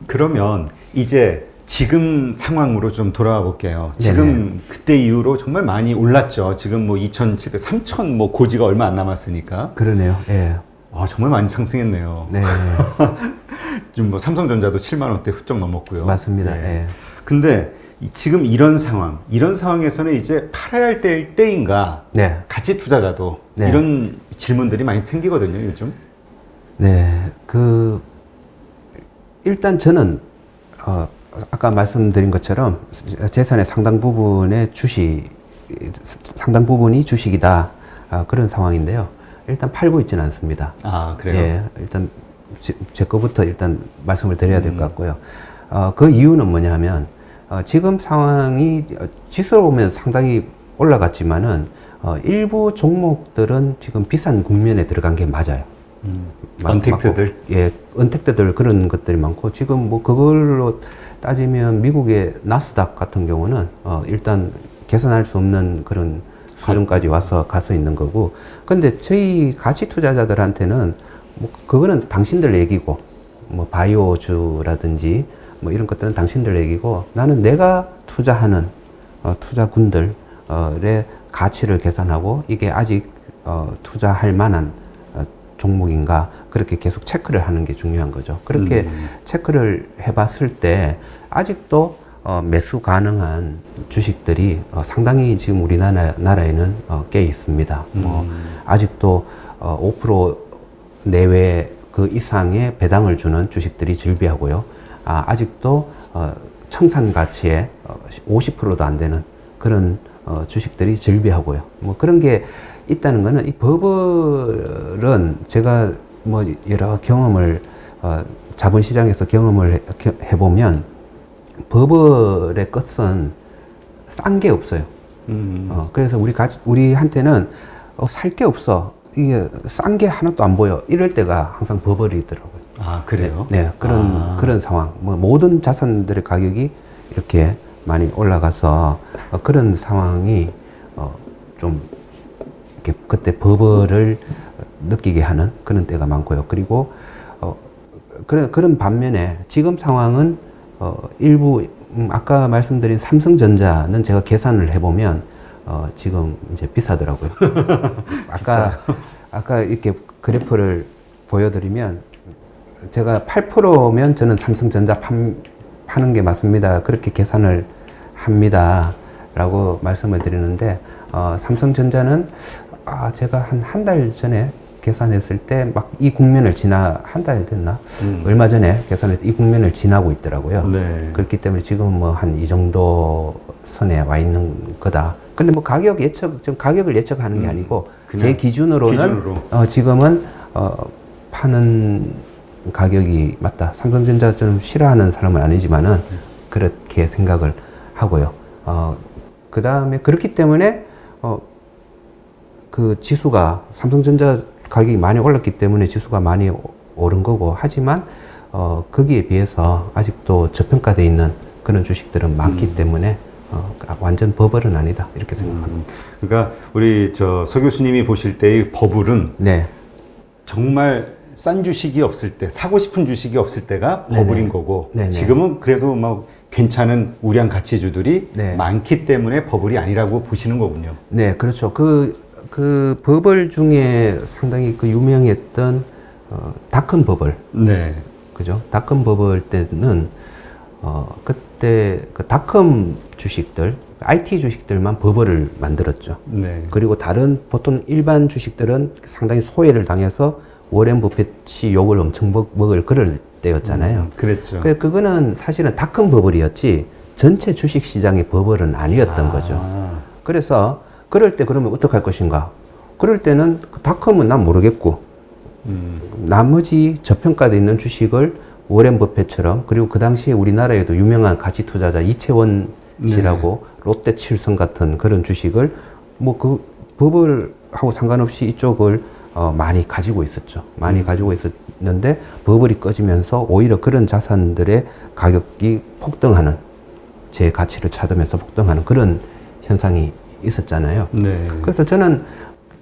그러면 이제 지금 상황으로 좀 돌아와 볼게요. 지금 그때 이후로 정말 많이 올랐죠. 지금 뭐 2,700, 3,000 뭐 고지가 얼마 안 남았으니까. 그러네요. 예. 정말 많이 상승했네요. 네. 지금 뭐 삼성전자도 7만 원대 훌쩍 넘었고요. 맞습니다. 네. 예. 근데 지금 이런 상황에서는 이제 팔아야 할 때인가? 네. 가치 투자자도 네. 이런 질문들이 많이 생기거든요, 요즘. 네. 일단 저는 아까 말씀드린 것처럼 재산의 상당 부분이 주식이다. 그런 상황인데요. 일단 팔고 있지는 않습니다. 아, 그래요? 예. 일단 제 거부터 일단 말씀을 드려야 될 것 같고요. 그 이유는 뭐냐 하면 지금 상황이 지수로 보면 상당히 올라갔지만은 일부 종목들은 지금 비싼 국면에 들어간 게 맞아요. 언택트들? 예, 언택트들 그런 것들이 많고 지금 뭐 그걸로 따지면 미국의 나스닥 같은 경우는 일단 계산할 수 없는 그런 수준까지 가서 있는 거고. 근데 저희 가치 투자자들한테는 뭐 그거는 당신들 얘기고 뭐 바이오주라든지 뭐 이런 것들은 당신들 얘기고 나는 내가 투자하는 투자군들의 가치를 계산하고 이게 아직 투자할 만한 종목인가 그렇게 계속 체크를 하는 게 중요한 거죠. 그렇게 체크를 해봤을 때 아직도 매수 가능한 주식들이 상당히 지금 우리나라에는 꽤 있습니다. 아직도 5% 내외 그 이상의 배당을 주는 주식들이 즐비하고요. 아직도 청산 가치의 50%도 안 되는 그런 주식들이 즐비하고요. 뭐 그런 게 있다는 거는 이 버블은 제가 뭐 여러 경험을 자본시장에서 경험을 해보면 버블의 끝은 싼 게 없어요. 그래서 우리한테는 살 게 없어. 이게 싼 게 하나도 안 보여. 이럴 때가 항상 버블이더라고요. 아, 그래요? 네, 그런 상황. 뭐 모든 자산들의 가격이 이렇게 많이 올라가서 그런 상황이 좀 이렇게 그때 버블을 느끼게 하는 그런 때가 많고요. 그리고 그런 반면에 지금 상황은 일부 아까 말씀드린 삼성전자는 제가 계산을 해보면 지금 이제 비싸더라고요. 아까 이렇게 그래프를 보여드리면 제가 8%면 저는 삼성전자 파는 게 맞습니다. 그렇게 계산을 합니다. 라고 말씀을 드리는데 삼성전자는 제가 한 달 전에 계산했을 때 막 이 국면을 한 달 됐나? 얼마 전에 계산했을 때 이 국면을 지나고 있더라고요. 네. 그렇기 때문에 지금은 뭐 한 이 정도 선에 와 있는 거다. 근데 뭐 지금 가격을 예측하는 게 아니고 제 기준으로는 지금은 파는 가격이 맞다. 삼성전자 좀 싫어하는 사람은 아니지만은 그렇게 생각을 하고요. 그 다음에 그렇기 때문에 그 지수가 삼성전자 가격이 많이 올랐기 때문에 지수가 많이 오른 거고 하지만 거기에 비해서 아직도 저평가되어 있는 그런 주식들은 많기 때문에 완전 버블은 아니다 이렇게 생각합니다. 그러니까 우리 서 교수님이 보실 때의 버블은 네. 정말 싼 주식이 없을 때, 사고 싶은 주식이 없을 때가 버블인 거고 네네. 지금은 그래도 뭐 괜찮은 우량 가치주들이 네. 많기 때문에 버블이 아니라고 보시는 거군요. 네, 그렇죠. 그 버블 중에 상당히 그 유명했던 닷컴 버블. 네. 그죠? 닷컴 버블 때는 그때 그 닷컴 주식들, IT 주식들만 버블을 만들었죠. 네. 그리고 다른 보통 일반 주식들은 상당히 소외를 당해서 워렌 버핏이 욕을 엄청 먹을 그럴 때였잖아요. 그랬죠. 그거는 사실은 닷컴 버블이었지 전체 주식 시장의 버블은 아니었던 거죠. 그래서 그럴 때 그러면 어떡할 것인가? 그럴 때는 닷컴은 난 모르겠고 나머지 저평가되어 있는 주식을 워렌 버핏처럼 그리고 그 당시에 우리나라에도 유명한 가치 투자자 이채원 씨라고 롯데칠성 같은 그런 주식을 뭐 그 버블하고 상관없이 이쪽을 많이 가지고 있었죠. 많이 가지고 있었는데 버블이 꺼지면서 오히려 그런 자산들의 가격이 폭등하는 제 가치를 찾으면서 폭등하는 그런 현상이 있었잖아요. 네. 그래서 저는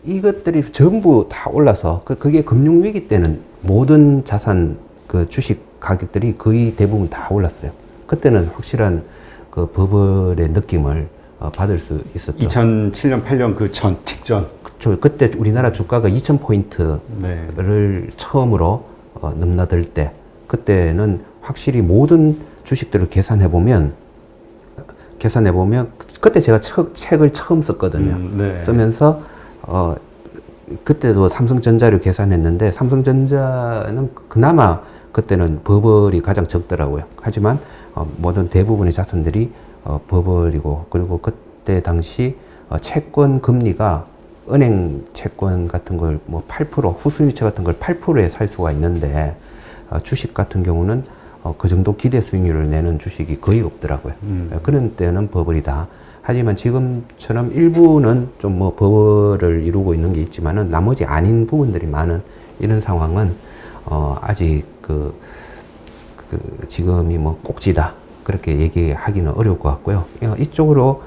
이것들이 전부 다 올라서 그게 금융위기 때는 모든 자산 그 주식 가격들이 거의 대부분 다 올랐어요. 그때는 확실한 그 버블의 느낌을 받을 수 있었죠. 2007년, 8년 그 직전. 그때 우리나라 주가가 2,000포인트를 네. 처음으로 넘나들 때, 그때는 확실히 모든 주식들을 계산해보면, 그때 제가 책을 처음 썼거든요. 네. 쓰면서, 그때도 삼성전자를 계산했는데, 삼성전자는 그나마 그때는 버블이 가장 적더라고요. 하지만, 모든 대부분의 자산들이 버블이고, 그리고 그때 당시 채권 금리가 은행 채권 같은 걸 뭐 8%, 후순위채 같은 걸 8%에 살 수가 있는데, 주식 같은 경우는 그 정도 기대 수익률을 내는 주식이 거의 없더라고요. 그런 때는 버블이다. 하지만 지금처럼 일부는 좀 뭐 버블을 이루고 있는 게 있지만은 나머지 아닌 부분들이 많은 이런 상황은 아직 지금이 뭐 꼭지다. 그렇게 얘기하기는 어려울 것 같고요. 이쪽으로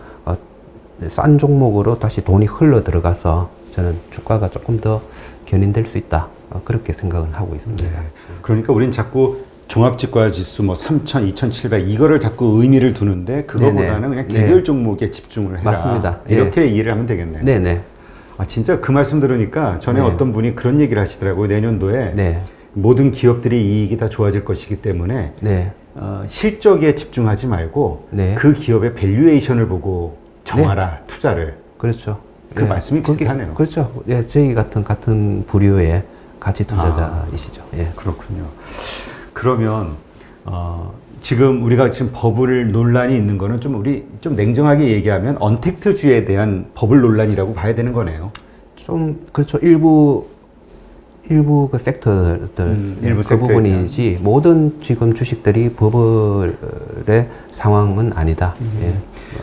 싼 종목으로 다시 돈이 흘러 들어가서 저는 주가가 조금 더 견인될 수 있다. 그렇게 생각은 하고 있습니다. 네. 그러니까 우린 자꾸 종합지가지수 뭐 3,000, 2,700 이거를 자꾸 의미를 두는데 그거보다는 그냥 개별 종목에 집중을 해라. 맞습니다. 이렇게 이해를 하면 되겠네요. 네네. 아, 진짜 그 말씀 들으니까 전에 어떤 분이 그런 얘기를 하시더라고요. 내년도에 모든 기업들이 이익이 다 좋아질 것이기 때문에 실적에 집중하지 말고 그 기업의 밸류에이션을 보고 정하라, 투자를. 그렇죠. 그 말씀이 비슷하네요. 그렇죠. 예, 저희 같은 부류의 가치 투자자이시죠. 예. 그렇군요. 그러면 지금 우리가 지금 버블 논란이 있는 거는 우리 좀 냉정하게 얘기하면 언택트주에 대한 버블 논란이라고 봐야 되는 거네요. 좀 그렇죠. 일부 그 섹터들 일부 그 부분이지 모든 지금 주식들이 버블의 상황은 아니다. 예.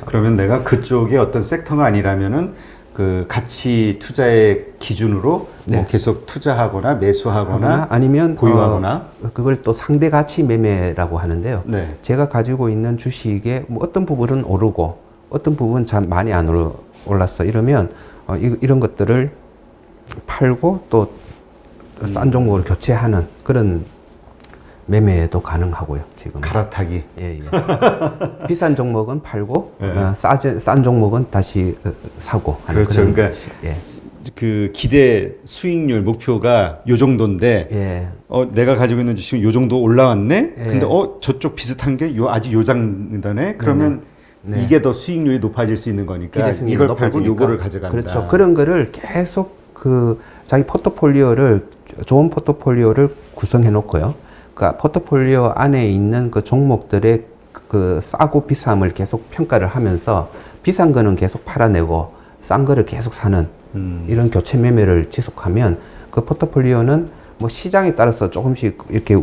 그러면 내가 그쪽에 어떤 섹터가 아니라면은 그 가치 투자의 기준으로 뭐 계속 투자하거나 매수하거나 아니면 보유하거나 그걸 또 상대 가치 매매라고 하는데요. 네. 제가 가지고 있는 주식에 뭐 어떤 부분은 오르고 어떤 부분은 잘 많이 안 올랐어. 이러면 이런 것들을 팔고 또 싼 종목으로 교체하는 그런 매매도 가능하고요. 지금 갈아타기. 예. 비싼 종목은 팔고 네. 싼 종목은 다시 사고 하는 그렇죠. 그런 그러니까 그 기대 수익률 목표가 요 정도인데 내가 가지고 있는 주식은 요 정도 올라왔네. 근데 저쪽 비슷한 게 아직 요 장단에 그러면 이게 더 수익률이 높아질 수 있는 거니까 이걸 팔고 요거를 가져간다. 그렇죠. 그런 거를 계속 자기 좋은 포트폴리오를 구성해 놓고요. 그러니까 포트폴리오 안에 있는 그 종목들의 그 싸고 비쌈을 계속 평가를 하면서 비싼 거는 계속 팔아내고 싼 거를 계속 사는 이런 교체 매매를 지속하면 그 포트폴리오는 뭐 시장에 따라서 조금씩 이렇게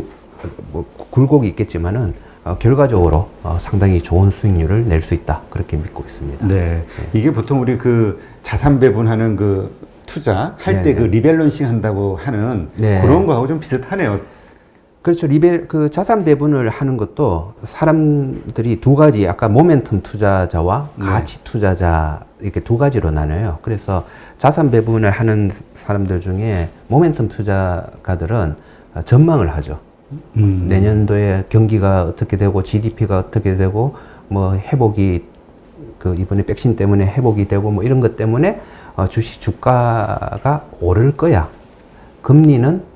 뭐 굴곡이 있겠지만은 결과적으로 상당히 좋은 수익률을 낼 수 있다. 그렇게 믿고 있습니다. 네. 이게 보통 우리 그 자산 배분하는 그 투자 할 때 그 리밸런싱 한다고 하는 그런 거하고 좀 비슷하네요. 그렇죠. 그 자산 배분을 하는 것도 사람들이 두 가지, 아까 모멘텀 투자자와 가치 투자자 이렇게 두 가지로 나눠요. 그래서 자산 배분을 하는 사람들 중에 모멘텀 투자가들은 전망을 하죠. 내년도에 경기가 어떻게 되고 GDP가 어떻게 되고 뭐 회복이 이번에 백신 때문에 회복이 되고 뭐 이런 것 때문에 주가가 오를 거야. 금리는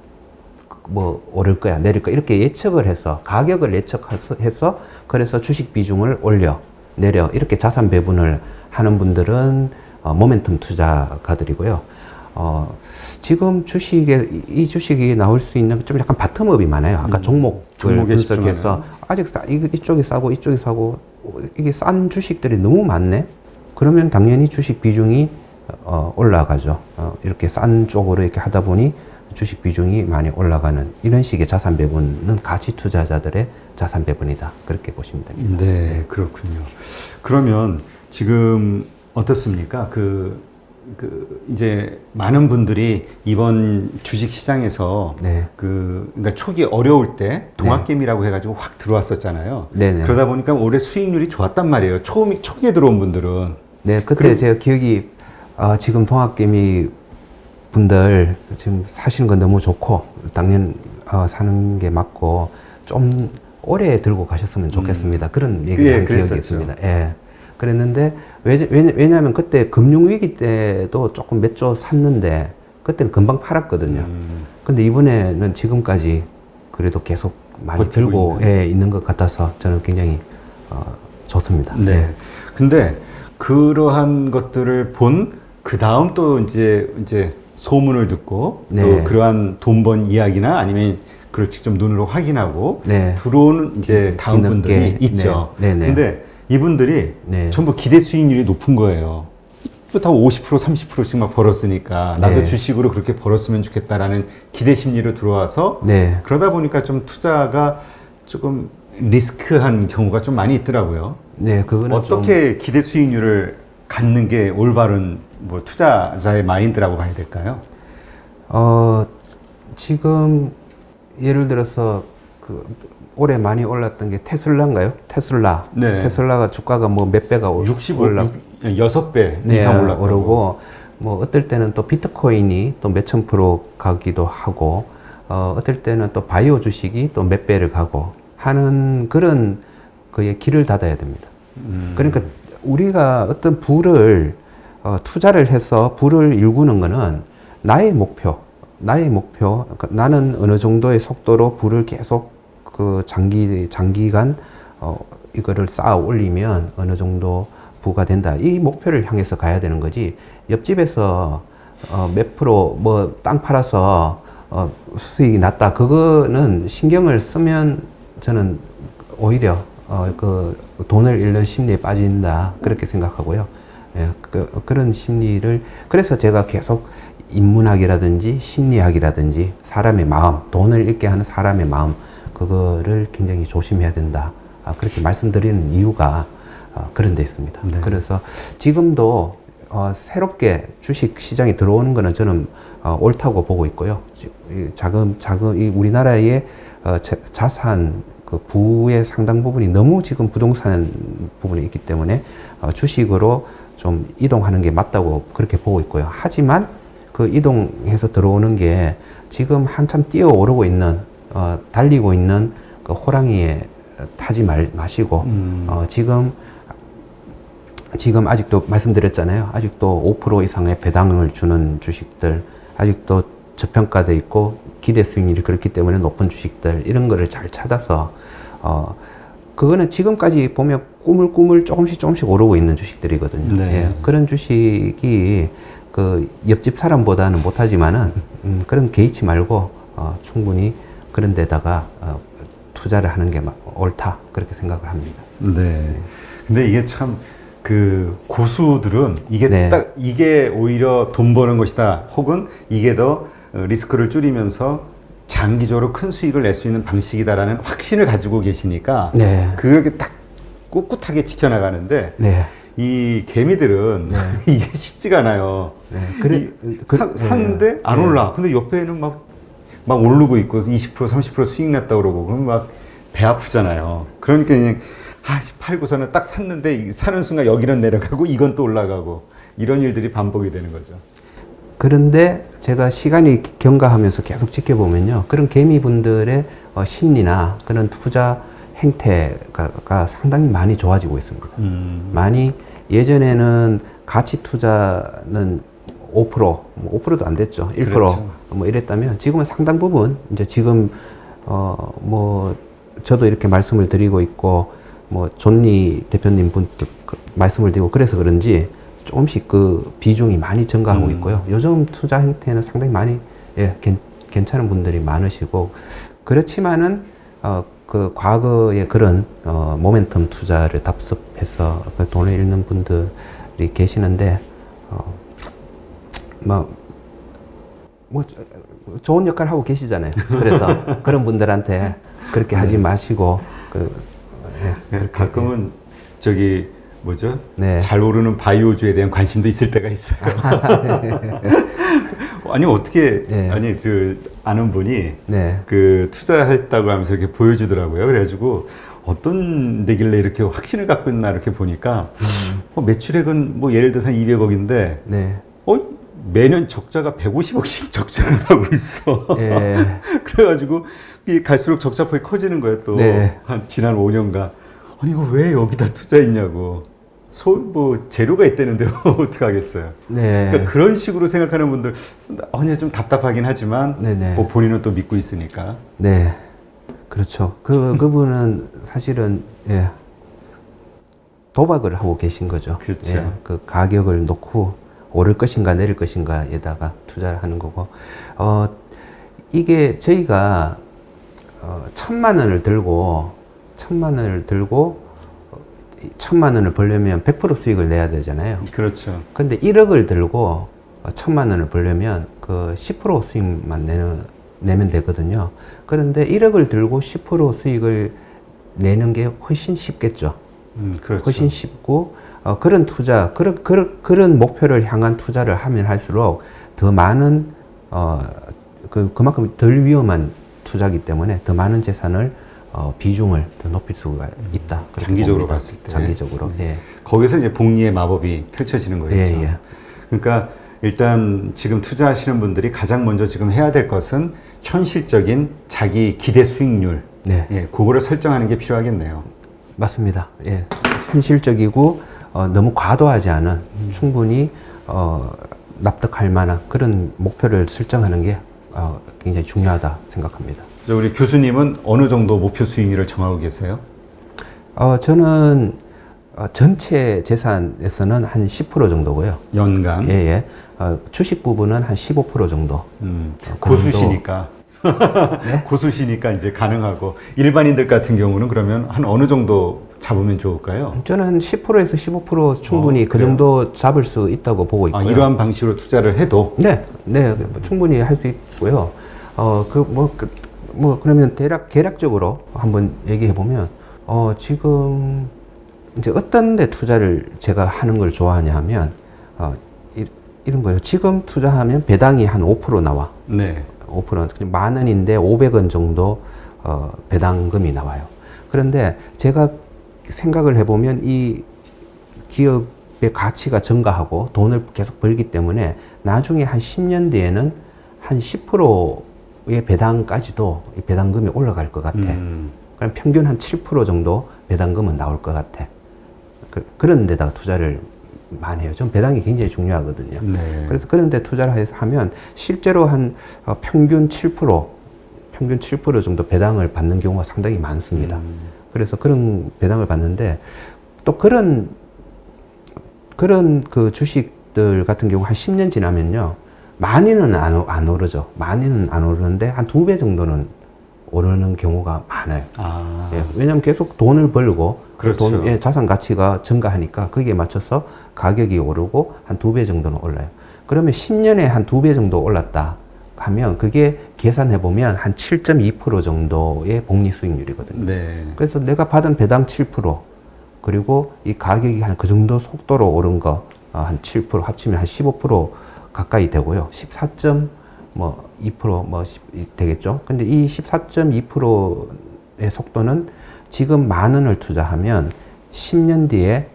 뭐 오를 거야, 내릴 거야. 이렇게 예측을 해서 가격을 예측해서 그래서 주식 비중을 올려, 내려 이렇게 자산 배분을 하는 분들은 모멘텀 투자가들이고요. 지금 이 주식이 나올 수 있는 좀 약간 바텀업이 많아요. 아까 종목을 분석해서 아직 이쪽이 싸고 이쪽이 사고 이게 싼 주식들이 너무 많네. 그러면 당연히 주식 비중이 올라가죠. 이렇게 싼 쪽으로 이렇게 하다 보니 주식 비중이 많이 올라가는 이런 식의 자산 배분은 가치 투자자들의 자산 배분이다. 그렇게 보시면 됩니다. 네, 그렇군요. 그러면 지금 어떻습니까? 이제 많은 분들이 이번 주식 시장에서 그러니까 초기 어려울 때 동학개미라고 해가지고 확 들어왔었잖아요. 그러다 보니까 올해 수익률이 좋았단 말이에요. 초기에 들어온 분들은. 네, 그때 제가 기억이 지금 동학개미 분들 지금 사시는 건 너무 좋고 당연 사는 게 맞고 좀 오래 들고 가셨으면 좋겠습니다. 그런 얘기를 예, 한 기억이 그랬었죠. 있습니다. 예. 그랬는데 왜냐하면 그때 금융위기 때도 조금 몇 조 샀는데 그때는 금방 팔았거든요. 근데 이번에는 지금까지 그래도 계속 많이 버티고 들고 있는 것 같아서 저는 굉장히 좋습니다. 네. 근데 그러한 것들을 본 그 다음 또 이제 소문을 듣고 네. 또 그러한 돈 번 이야기나 아니면 그걸 직접 눈으로 확인하고 네. 들어오는 이제 다음 뒤늦게. 분들이 있죠. 네. 네. 근데 이분들이 네. 전부 기대 수익률이 높은 거예요. 다 50%, 30%씩 막 벌었으니까 나도 네. 주식으로 그렇게 벌었으면 좋겠다라는 기대 심리로 들어와서 네. 그러다 보니까 좀 투자가 조금 리스크한 경우가 좀 많이 있더라고요. 네, 그거는 어떻게 기대 수익률을 갖는 게 올바른 뭐 투자자의 마인드라고 봐야 될까요? 지금 예를 들어서 올해 많이 올랐던 게 테슬라인가요? 테슬라. 네. 테슬라가 주가가 뭐 몇 배가 6배 네, 이상 올랐다고. 오르고 뭐 어떨 때는 또 비트코인이 또 몇천 프로 가기도 하고 어떨 때는 또 바이오 주식이 또 몇 배를 가고 하는 그런 그의 길을 닫아야 됩니다. 그러니까 우리가 어떤 부를 투자를 해서 부를 일구는 거는 나의 목표, 그러니까 나는 어느 정도의 속도로 부를 계속 그 장기간 이거를 쌓아 올리면 어느 정도 부가 된다. 이 목표를 향해서 가야 되는 거지. 옆집에서 몇 프로 뭐 땅 팔아서 수익이 났다. 그거는 신경을 쓰면 저는 오히려 그 돈을 잃는 심리에 빠진다. 그렇게 생각하고요. 예, 그런 심리를 그래서 제가 계속 인문학이라든지 심리학이라든지 사람의 마음, 돈을 잃게 하는 사람의 마음 그거를 굉장히 조심해야 된다. 그렇게 말씀드리는 이유가 그런 데 있습니다. 네. 그래서 지금도 새롭게 주식 시장에 들어오는 거는 저는 옳다고 보고 있고요. 이 우리나라의 자산 그 부의 상당 부분이 너무 지금 부동산 부분에 있기 때문에 주식으로 좀 이동하는 게 맞다고 그렇게 보고 있고요. 하지만 그 이동해서 들어오는 게 지금 한참 뛰어오르고 있는 달리고 있는 그 호랑이에 타지 마시고 지금 아직도 말씀드렸잖아요. 아직도 5% 이상의 배당을 주는 주식들, 아직도 저평가돼 있고 기대 수익률이 그렇기 때문에 높은 주식들 이런 거를 잘 찾아서 그거는 지금까지 보면 꾸물꾸물 조금씩 오르고 있는 주식들이거든요. 네. 예, 그런 주식이 그 옆집 사람보다는 못하지만은 그런 개의치 말고 충분히 그런 데다가 투자를 하는 게 옳다 그렇게 생각을 합니다. 네. 근데 이게 참 그 고수들은 이게 네. 딱 이게 오히려 돈 버는 것이다. 혹은 이게 더 리스크를 줄이면서 장기적으로 큰 수익을 낼 수 있는 방식이다라는 확신을 가지고 계시니까 네. 그렇게 딱 꿋꿋하게 지켜나가는데 네. 이 개미들은 이게 쉽지가 않아요. 네. 샀는데 안 올라. 근데 옆에는 막 오르고 있고 20% 30% 수익 났다 그러고 그러면 막 배 아프잖아요. 그러니까 그냥 팔고서는 딱 샀는데 사는 순간 여기는 내려가고 이건 또 올라가고 이런 일들이 반복이 되는 거죠. 그런데 제가 시간이 경과하면서 계속 지켜보면요. 그런 개미분들의 심리나 그런 투자 행태가 상당히 많이 좋아지고 있습니다. 많이 예전에는 가치 투자는 5%도 안 됐죠. 1% 그렇죠. 뭐 이랬다면 지금은 상당 부분 이제 지금 뭐 저도 이렇게 말씀을 드리고 있고 뭐 존니 대표님 분도 말씀을 드리고 그래서 그런지 조금씩 그 비중이 많이 증가하고 있고요. 요즘 투자 행태는 상당히 많이 괜찮은 분들이 많으시고 그렇지만은 그 과거에 그런 모멘텀 투자를 답습해서 그 돈을 잃는 분들이 계시는데 뭐 좋은 역할 하고 계시잖아요. 그래서 그런 분들한테 그렇게 하지 마시고 가끔은 저기 뭐죠? 네. 잘 오르는 바이오주에 대한 관심도 있을 때가 있어요. 아니 어떻게 네. 아니 저 아는 분이 네. 그 투자했다고 하면서 이렇게 보여주더라고요. 그래가지고 어떤 데길래 이렇게 확신을 갖고 있나 이렇게 보니까 매출액은 뭐 예를 들어서 한 200억인데 네. 매년 적자가 150억씩 적자가 나고 있어. 예. 그래가지고 이 갈수록 적자폭이 커지는 거예요. 또 네. 한 지난 5년간 아니 이거 왜 여기다 투자했냐고. 뭐 재료가 있다는데 어떻게 하겠어요. 네. 그러니까 그런 식으로 생각하는 분들 아니 좀 답답하긴 하지만 네네. 뭐 본인은 또 믿고 있으니까. 네. 그렇죠. 그분은 사실은 예. 도박을 하고 계신 거죠. 그렇죠. 예. 그 가격을 놓고 오를 것인가 내릴 것인가에다가 투자를 하는 거고, 이게 저희가 1,000만 원을 들고 1,000만 원을 벌려면 100% 수익을 내야 되잖아요. 그렇죠. 근데 1억을 들고 1,000만 원을 벌려면 그 10% 수익만 내면 되거든요. 그런데 1억을 들고 10% 수익을 내는 게 훨씬 쉽겠죠. 그렇죠. 훨씬 쉽고, 그런 투자, 그런 목표를 향한 투자를 하면 할수록 더 많은, 그만큼 덜 위험한 투자기 때문에 더 많은 재산을 비중을 더 높일 수가 있다. 장기적으로 봤을 때. 장기적으로. 예. 거기서 이제 복리의 마법이 펼쳐지는 거겠죠. 예. 그러니까 일단 지금 투자하시는 분들이 가장 먼저 지금 해야 될 것은 현실적인 자기 기대 수익률. 네. 예, 그거를 설정하는 게 필요하겠네요. 맞습니다. 예. 현실적이고, 너무 과도하지 않은 충분히, 납득할 만한 그런 목표를 설정하는 게, 굉장히 중요하다 생각합니다. 우리 교수님은 어느 정도 목표 수익률을 정하고 계세요? 저는 전체 재산에서는 한 10% 정도고요. 연간? 예. 주식 부분은 한 15% 정도. 고수시니까. 네? 고수시니까 이제 가능하고 일반인들 같은 경우는 그러면 한 어느 정도 잡으면 좋을까요? 저는 10%에서 15% 충분히 그 그래요? 정도 잡을 수 있다고 보고 있고요. 이러한 방식으로 투자를 해도? 네, 충분히 할 수 있고요. 그러면 대략적으로 한번 얘기해 보면, 지금 이제 어떤 데 투자를 제가 하는 걸 좋아하냐 하면, 이런 거예요. 지금 투자하면 배당이 한 5% 나와. 네. 5%, 10,000원인데 500원 정도, 배당금이 나와요. 그런데 제가 생각을 해보면 이 기업의 가치가 증가하고 돈을 계속 벌기 때문에 나중에 한 10년 뒤에는 한 10%의 배당까지도 이 배당금이 올라갈 것 같아. 그럼 평균 한 7% 정도 배당금은 나올 것 같아. 그런 데다가 투자를 많이 해요. 좀 배당이 굉장히 중요하거든요. 네. 그래서 그런 데 투자를 해서 하면 실제로 한 평균 7% 정도 배당을 받는 경우가 상당히 많습니다. 그래서 그런 배당을 받는데 또 그런 그 주식들 같은 경우 한 10년 지나면요. 많이는 안 오르죠. 많이는 안 오르는데 한 2배 정도는 오르는 경우가 많아요. 예, 왜냐하면 계속 돈을 벌고 그렇죠. 자산 가치가 증가하니까 거기에 맞춰서 가격이 오르고 한 2배 정도는 올라요. 그러면 10년에 한 2배 정도 올랐다 하면 그게 계산해 보면 한 7.2% 정도의 복리 수익률이거든요. 네. 그래서 내가 받은 배당 7% 그리고 이 가격이 한 그 정도 속도로 오른 거 한 7% 합치면 한 15% 가까이 되고요. 14.2% 되겠죠. 근데 이 14.2%의 속도는 지금 10,000원을 투자하면 10년 뒤에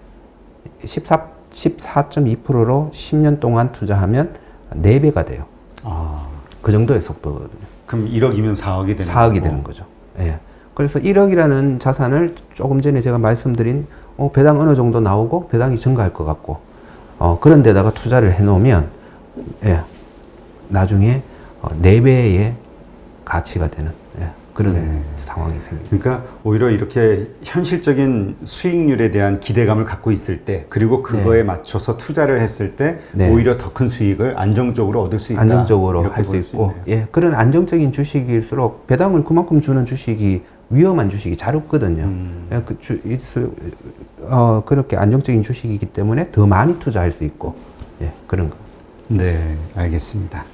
14.2%로 10년 동안 투자하면 4배가 돼요. 그 정도의 속도거든요. 그럼 1억이면 4억이 되는 4억이 되는 거죠. 예. 그래서 1억이라는 자산을 조금 전에 제가 말씀드린 배당 어느 정도 나오고 배당이 증가할 것 같고 그런 데다가 투자를 해놓으면 예. 나중에 4배의 가치가 되는 그런 상황이 생깁니다. 그러니까 오히려 이렇게 현실적인 수익률에 대한 기대감을 갖고 있을 때 그리고 그거에 맞춰서 투자를 했을 때 오히려 더 큰 수익을 안정적으로 얻을 수 있다. 안정적으로 할 수 있고 그런 안정적인 주식일수록 배당을 그만큼 주는 주식이 위험한 주식이 잘 없거든요. 그렇게 안정적인 주식이기 때문에 더 많이 투자할 수 있고 그런 거. 네, 알겠습니다.